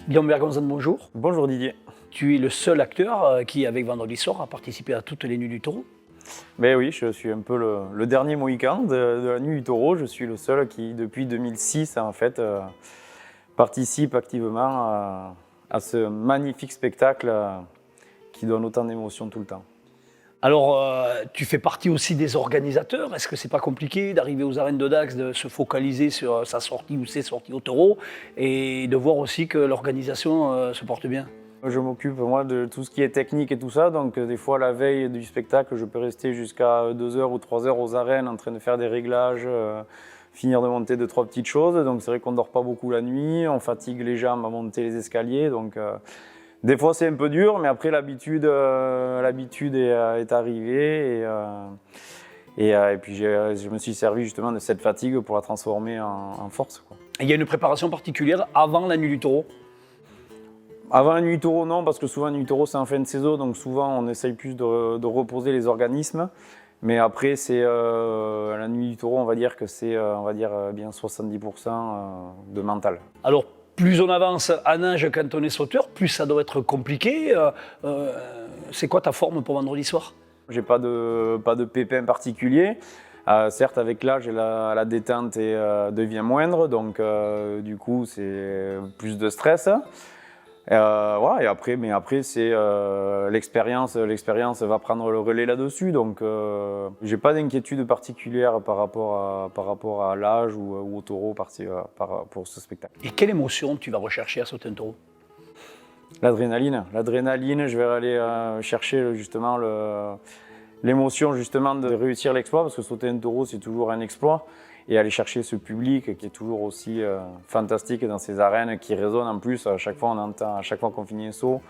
Guillaume Bergonzan, bonjour. Bonjour Didier. Tu es le seul acteur qui, avec Vendredi Soir, a participé à toutes les Nuits du Taureau. Ben oui, je suis un peu le dernier Mohican de la Nuit du Taureau. Je suis le seul qui, depuis 2006, en fait, participe activement à ce magnifique spectacle qui donne autant d'émotions tout le temps. Alors, tu fais partie aussi des organisateurs. Est-ce que c'est pas compliqué d'arriver aux arènes de Dax, de se focaliser sur sa sortie ou ses sorties au taureau et de voir aussi que l'organisation se porte bien? Je m'occupe, moi, de tout ce qui est technique et tout ça. Donc, des fois, la veille du spectacle, je peux rester jusqu'à 2 heures ou 3 heures aux arènes en train de faire des réglages, finir de monter 2-3 petites choses. Donc, c'est vrai qu'on ne dort pas beaucoup la nuit. On fatigue les jambes à monter les escaliers. Donc, des fois, c'est un peu dur, mais après, l'habitude est arrivée. Et puis, je me suis servi justement de cette fatigue pour la transformer en force, quoi. Il y a une préparation particulière avant la Nuit du Taureau? Avant la Nuit du Taureau, non, parce que souvent la Nuit du Taureau, c'est en fin de saison, donc souvent on essaye plus de reposer les organismes. Mais après, c'est la Nuit du Taureau, on va dire que c'est bien 70% de mental. Alors, plus on avance à nage quand on est sauteur, plus ça doit être compliqué. C'est quoi ta forme pour vendredi soir? J'ai pas de pépin particulier. Certes, avec l'âge, la détente devient moindre, donc du coup, c'est plus de stress. Voilà, mais après c'est l'expérience va prendre le relais là-dessus, donc j'ai pas d'inquiétude particulière par rapport à l'âge ou au taureau pour ce spectacle. Et quelle émotion tu vas rechercher à sauter un taureau? L'adrénaline, je vais aller chercher justement l'émotion justement de réussir l'exploit, parce que sauter un taureau c'est toujours un exploit. Et aller chercher ce public qui est toujours aussi fantastique dans ces arènes, qui résonne en plus. À chaque fois qu'on finit un saut,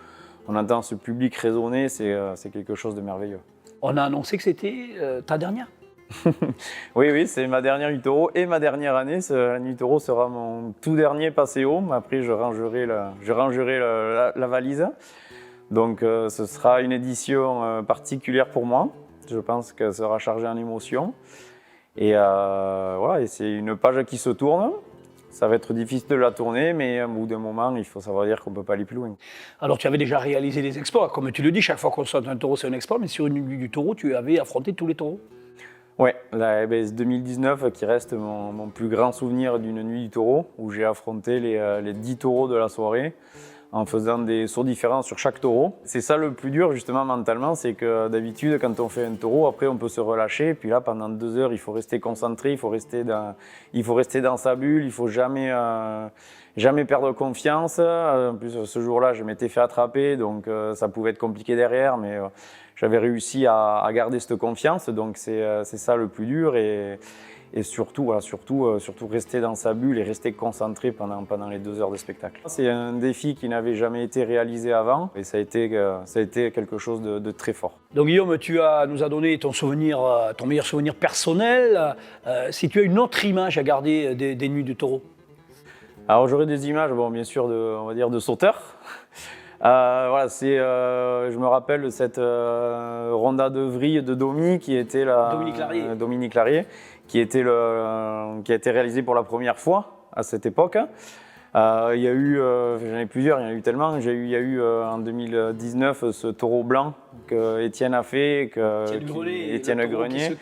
on entend ce public résonner, c'est quelque chose de merveilleux. On a annoncé que c'était ta dernière? Oui, c'est ma dernière Nuit du Taureau et ma dernière année. La Nuit du Taureau sera mon tout dernier passéo. Après, je rangerai la valise. Donc, ce sera une édition particulière pour moi. Je pense qu'elle sera chargée en émotions. Et voilà, et c'est une page qui se tourne. Ça va être difficile de la tourner, mais au bout d'un moment, il faut savoir dire qu'on ne peut pas aller plus loin. Alors, tu avais déjà réalisé des exploits. Comme tu le dis, chaque fois qu'on saute un taureau, c'est un exploit. Mais sur une Nuit du Taureau, tu avais affronté tous les taureaux? Oui, la EBS 2019 qui reste mon plus grand souvenir d'une Nuit du Taureau, où j'ai affronté les 10 taureaux de la soirée, en faisant des sauts différents sur chaque taureau. C'est ça le plus dur justement mentalement, c'est que d'habitude quand on fait un taureau, après on peut se relâcher, puis là pendant 2 heures il faut rester concentré, il faut rester dans sa bulle, il faut jamais perdre confiance. En plus ce jour-là je m'étais fait attraper, donc ça pouvait être compliqué derrière, mais j'avais réussi à garder cette confiance, donc c'est ça le plus dur. Et surtout rester dans sa bulle et rester concentré pendant les 2 heures de spectacle. C'est un défi qui n'avait jamais été réalisé avant et ça a été quelque chose de très fort. Donc Guillaume, nous as donné ton meilleur souvenir personnel. Si tu as une autre image à garder des Nuits du Taureau? Alors j'aurais des images, bon, bien sûr, de sauteurs. Voilà, je me rappelle de cette ronda de vrille de Domi qui était Dominique Larrier, qui a été réalisée pour la première fois à cette époque. Il y a eu, j'en ai plusieurs, il y en a eu tellement. Il y a eu en 2019 ce taureau blanc que Étienne a fait, Étienne Grenier,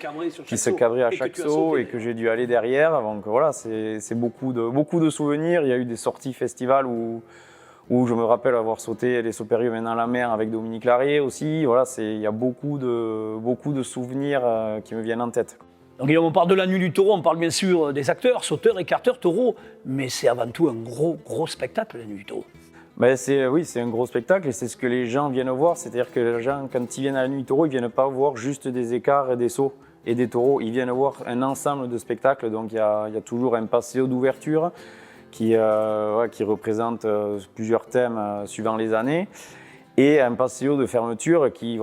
qui se cabrait à chaque saut et que j'ai dû aller derrière. Donc voilà, c'est beaucoup de souvenirs. Il y a eu des sorties festivals où je me rappelle avoir sauté les sauts périlleux maintenant la mer avec Dominique Larrier aussi. Voilà, il y a beaucoup de souvenirs qui me viennent en tête. Donc Guillaume, on parle de la Nuit du Taureau, on parle bien sûr des acteurs, sauteurs, écarteurs, taureaux, mais c'est avant tout un gros spectacle, la Nuit du Taureau. Ben oui, c'est un gros spectacle et c'est ce que les gens viennent voir. C'est-à-dire que les gens, quand ils viennent à la Nuit du Taureau, ils ne viennent pas voir juste des écarts et des sauts et des taureaux. Ils viennent voir un ensemble de spectacles. Donc il y a toujours un passéo d'ouverture qui représente plusieurs thèmes suivant les années. Et un passéo de fermeture qui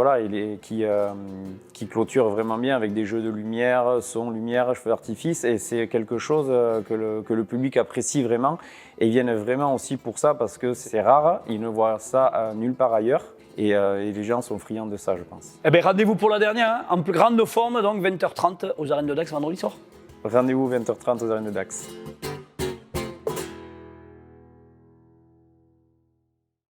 clôture vraiment bien avec des jeux de lumière, son, lumière, feux d'artifice. Et c'est quelque chose que le public apprécie vraiment. Et ils viennent vraiment aussi pour ça parce que c'est rare, ils ne voient ça nulle part ailleurs. Et les gens sont friands de ça, je pense. Eh bien, rendez-vous pour la dernière, en plus grande forme, donc 20h30 aux arènes de Dax vendredi soir. Rendez-vous 20h30 aux arènes de Dax.